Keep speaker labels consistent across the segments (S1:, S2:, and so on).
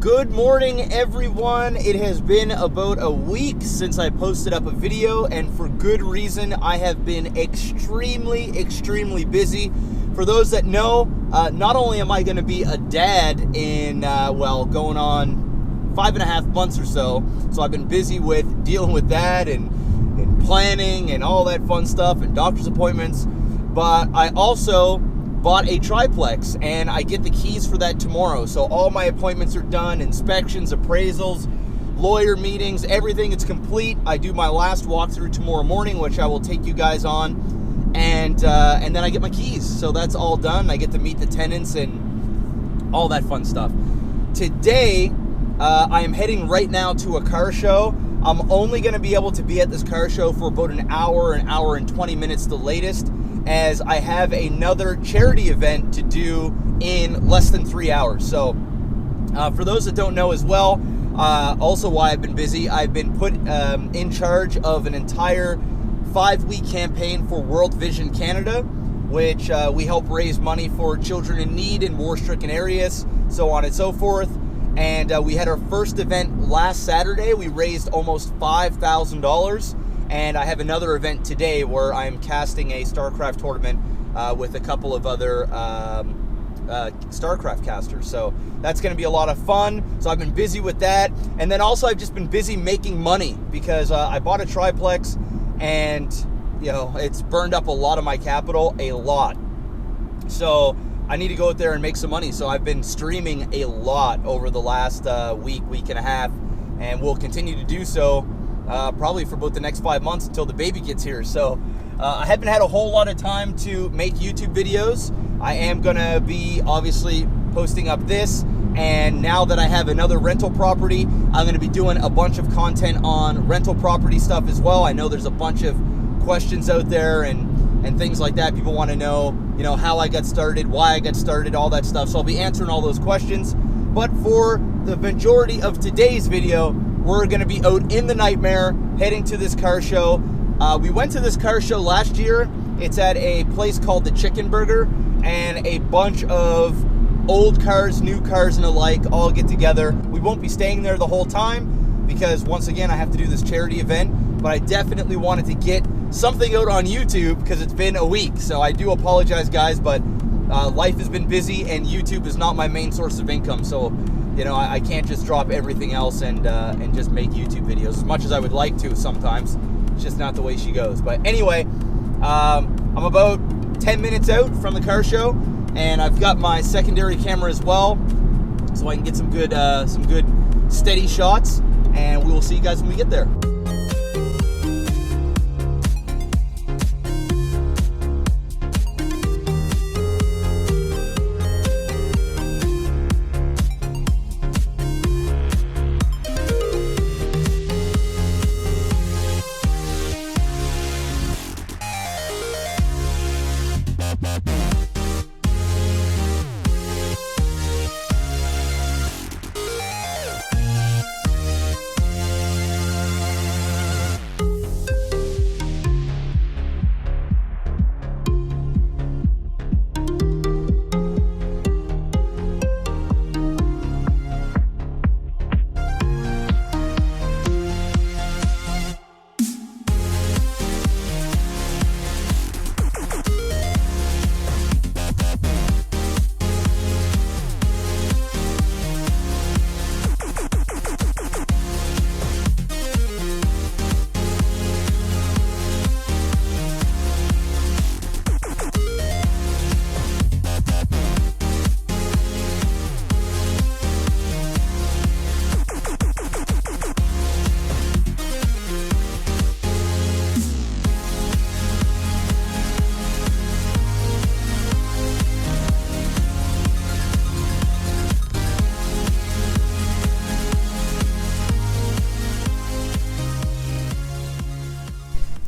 S1: Good morning, everyone. It has been about a week since I posted up a video, and for good reason. I have been extremely busy. For those that know, not only am I going to be a dad in, going on 5.5 months or so I've been busy with dealing with that and planning and all that fun stuff and doctor's appointments, but I also bought a triplex and I get the keys for that tomorrow. So all my appointments are done, inspections, appraisals, lawyer meetings, everything. It's complete. I do my last walkthrough tomorrow morning, which I will take you guys on, and then I get my keys. So that's all done. I get to meet the tenants and all that fun stuff. Today, I am heading right now to a car show. I'm only going to be able to be at this car show for about an hour and 20 minutes the latest, as I have another charity event to do in less than 3 hours. So for those that don't know as well, also why I've been busy, I've been put in charge of an entire 5-week campaign for World Vision Canada, which we help raise money for children in need in war-stricken areas, so on and so forth. And we had our first event last Saturday. We raised almost $5,000. And I have another event today where I'm casting a StarCraft tournament with a couple of other StarCraft casters. So that's going to be a lot of fun. So I've been busy with that. And then also I've just been busy making money because I bought a triplex and, you know, it's burned up a lot of my capital, a lot. So I need to go out there and make some money. So I've been streaming a lot over the last week and a half, and will continue to do so. Probably for about the next 5 months until the baby gets here. So I haven't had a whole lot of time to make YouTube videos. I am gonna be obviously posting up this, and now that I have another rental property, I'm gonna be doing a bunch of content on rental property stuff as well. I know there's a bunch of questions out there and things like that. People want to know, you know, how I got started, why I got started, all that stuff. So I'll be answering all those questions. But for the majority of today's video, we're going to be out in the Nightmare, heading to this car show. We went to this car show last year. It's at a place called the Chicken Burger, and a bunch of old cars, new cars, and the like all get together. We won't be staying there the whole time because, once again, I have to do this charity event, but I definitely wanted to get something out on YouTube because it's been a week. So I do apologize, guys, but life has been busy and YouTube is not my main source of income. So, you know, I can't just drop everything else and just make YouTube videos as much as I would like to sometimes. It's just not the way she goes. But anyway, I'm about 10 minutes out from the car show, and I've got my secondary camera as well, so I can get some good steady shots, and we will see you guys when we get there.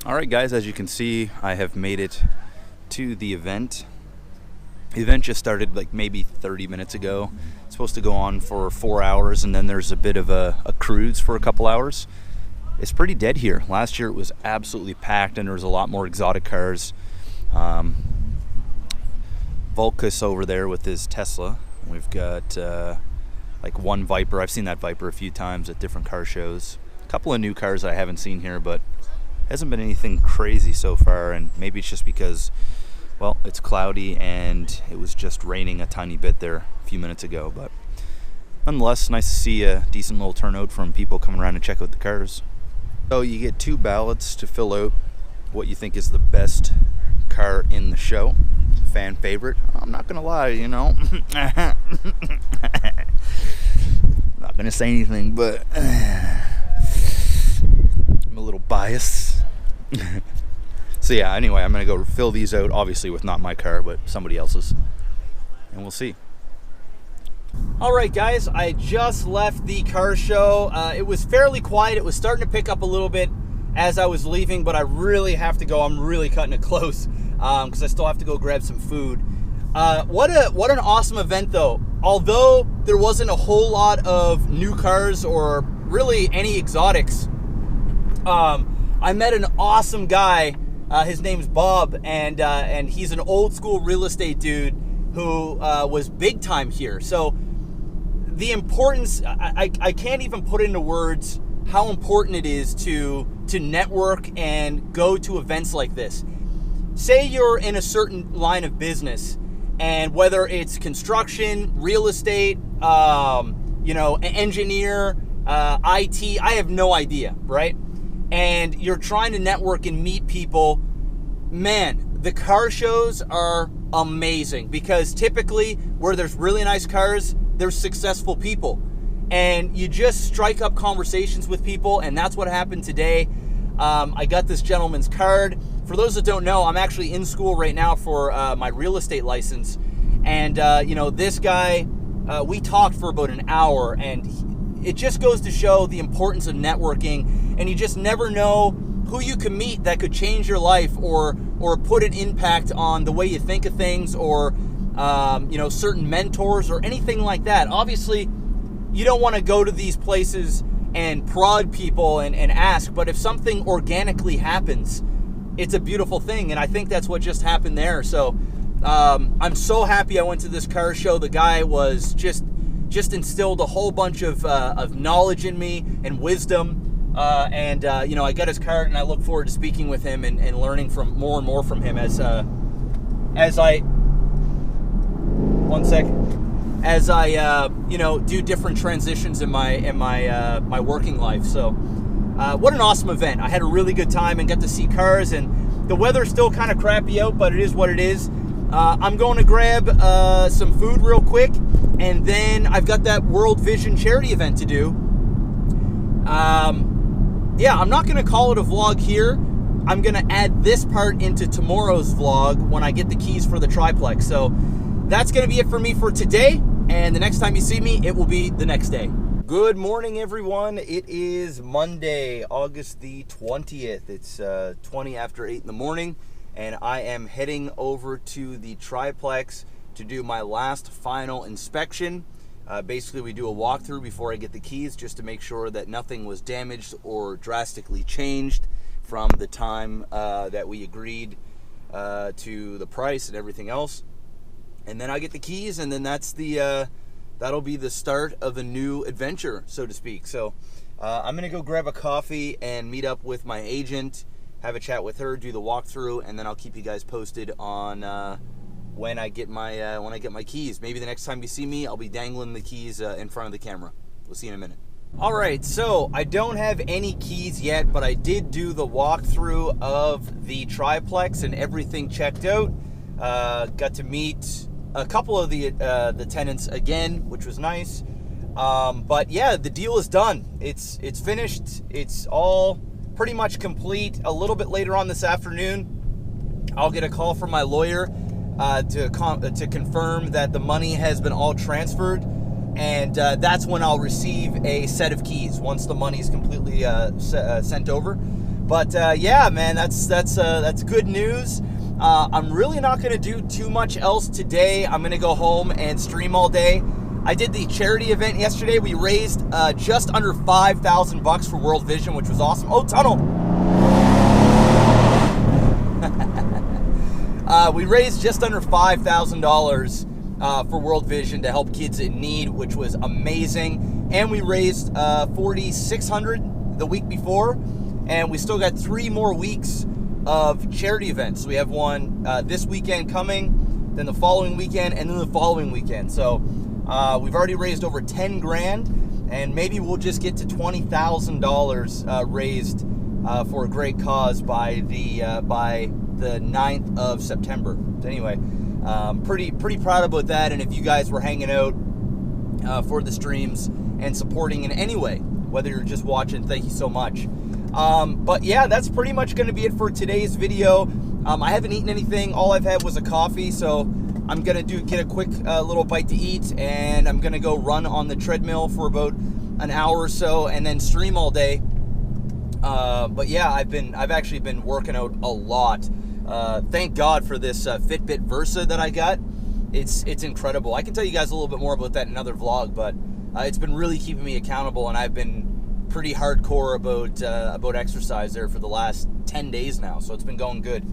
S1: Alright guys, as you can see, I have made it to the event. The event just started like maybe 30 minutes ago. It's supposed to go on for 4 hours, and then there's a bit of a cruise for a couple hours. It's pretty dead here. Last year it was absolutely packed and there was a lot more exotic cars. Volkus over there with his Tesla. We've got
S2: like one Viper. I've seen that Viper a few times at different car shows. A couple of new cars I haven't seen here, but hasn't been anything crazy so far, and maybe it's just because, well, it's cloudy and it was just raining a tiny bit there a few minutes ago, but nonetheless, nice to see a decent little turnout from people coming around to check out the cars. So you get 2 ballots to fill out what you think is the best car in the show, fan favorite. I'm not gonna lie, you know. I'm not gonna say anything, but I'm a little biased. So yeah, anyway, I'm gonna go fill these out, obviously with not my car, but somebody else's, and we'll see.
S1: All right, guys, I just left the car show. It was fairly quiet. It was starting to pick up a little bit as I was leaving, but I really have to go. I'm really cutting it close because I still have to go grab some food. What an awesome event, though. Although there wasn't a whole lot of new cars or really any exotics, I met an awesome guy. His name's Bob, and he's an old school real estate dude who was big time here. So the importance, I can't even put into words how important it is to network and go to events like this. Say you're in a certain line of business, and whether it's construction, real estate, engineer, IT, I have no idea, right? And you're trying to network and meet people, man, the car shows are amazing because typically where there's really nice cars, there's successful people. And you just strike up conversations with people, and that's what happened today. I got this gentleman's card. For those that don't know, I'm actually in school right now for my real estate license. And, this guy, we talked for about an hour, and it just goes to show the importance of networking, and you just never know who you can meet that could change your life or put an impact on the way you think of things, or certain mentors or anything like that. Obviously, you don't want to go to these places and prod people and ask, but if something organically happens, it's a beautiful thing, and I think that's what just happened there. So I'm so happy I went to this car show. The guy was just instilled a whole bunch of knowledge in me and wisdom. I got his card, and I look forward to speaking with him and learning from more and more from him as I do different transitions in my working life. So what an awesome event. I had a really good time and got to see cars, and the weather's still kind of crappy out, but it is what it is. I'm going to grab some food real quick, and then I've got that World Vision charity event to do. I'm not going to call it a vlog here. I'm going to add this part into tomorrow's vlog when I get the keys for the Triplex. So that's going to be it for me for today. And the next time you see me, it will be the next day. Good morning, everyone. It is Monday, August the 20th. It's 20 after 8 in the morning. And I am heading over to the Triplex to do my last final inspection. Basically, we do a walkthrough before I get the keys just to make sure that nothing was damaged or drastically changed from the time that we agreed to the price and everything else. And then I get the keys, and then that's that'll be the start of a new adventure, so to speak. So I'm going to go grab a coffee and meet up with my agent, have a chat with her, do the walkthrough, and then I'll keep you guys posted on when I get my keys. Maybe the next time you see me, I'll be dangling the keys in front of the camera. We'll see you in a minute. All right, so I don't have any keys yet, but I did do the walkthrough of the Triplex and everything checked out. Got to meet a couple of the tenants again, which was nice. But yeah, the deal is done. It's finished. It's all pretty much complete. A little bit later on this afternoon, I'll get a call from my lawyer to confirm that the money has been all transferred, and that's when I'll receive a set of keys once the money is completely sent over. But yeah, man, that's good news. I'm really not going to do too much else today. I'm going to go home and stream all day. I did the charity event yesterday. We raised just under $5,000 for World Vision, which was awesome. Oh, tunnel! We raised just under $5,000 for World Vision to help kids in need, which was amazing. And we raised $4,600 the week before, and we still got 3 more weeks of charity events. We have one this weekend coming, then the following weekend, and then the following weekend. So we've already raised over 10 grand, and maybe we'll just get to $20,000 raised for a great cause by the 9th of September. So anyway, pretty proud about that. And if you guys were hanging out for the streams and supporting in any way, whether you're just watching, thank you so much. But yeah, that's pretty much going to be it for today's video. I haven't eaten anything. All I've had was a coffee, so I'm going to get a quick little bite to eat, and I'm going to go run on the treadmill for about an hour or so, and then stream all day. But yeah, I've actually been working out a lot. Thank God for this Fitbit Versa that I got. It's incredible. I can tell you guys a little bit more about that in another vlog, but it's been really keeping me accountable, and I've been pretty hardcore about exercise there for the last 10 days now, so it's been going good.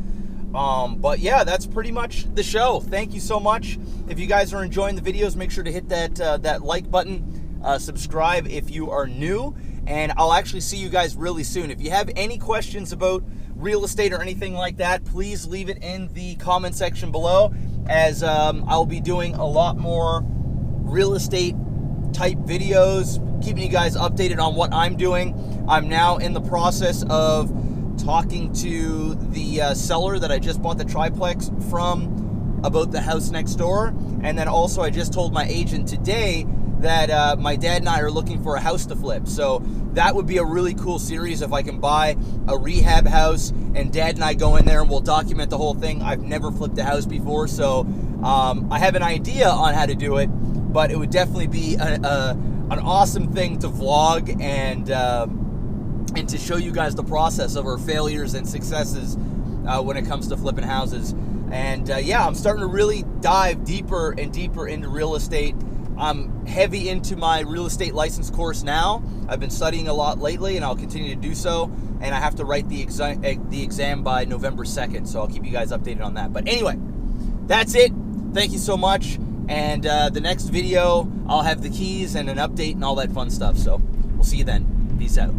S1: But yeah, that's pretty much the show. Thank you so much. If you guys are enjoying the videos, make sure to hit that like button, subscribe if you are new, and I'll actually see you guys really soon. If you have any questions about real estate or anything like that, please leave it in the comment section below, as I'll be doing a lot more real estate type videos, keeping you guys updated on what I'm doing. I'm now in the process of talking to the seller that I just bought the triplex from about the house next door, and then also I just told my agent today that my dad and I are looking for a house to flip. So that would be a really cool series if I can buy a rehab house and Dad and I go in there and we'll document the whole thing. I've never flipped a house before, so I have an idea on how to do it, but it would definitely be an awesome thing to vlog and to show you guys the process of our failures and successes when it comes to flipping houses. And yeah, I'm starting to really dive deeper and deeper into real estate. I'm heavy into my real estate license course now. I've been studying a lot lately, and I'll continue to do so. And I have to write the exam by November 2nd, so I'll keep you guys updated on that. But anyway, that's it. Thank you so much. And the next video, I'll have the keys and an update and all that fun stuff. So we'll see you then. Peace out.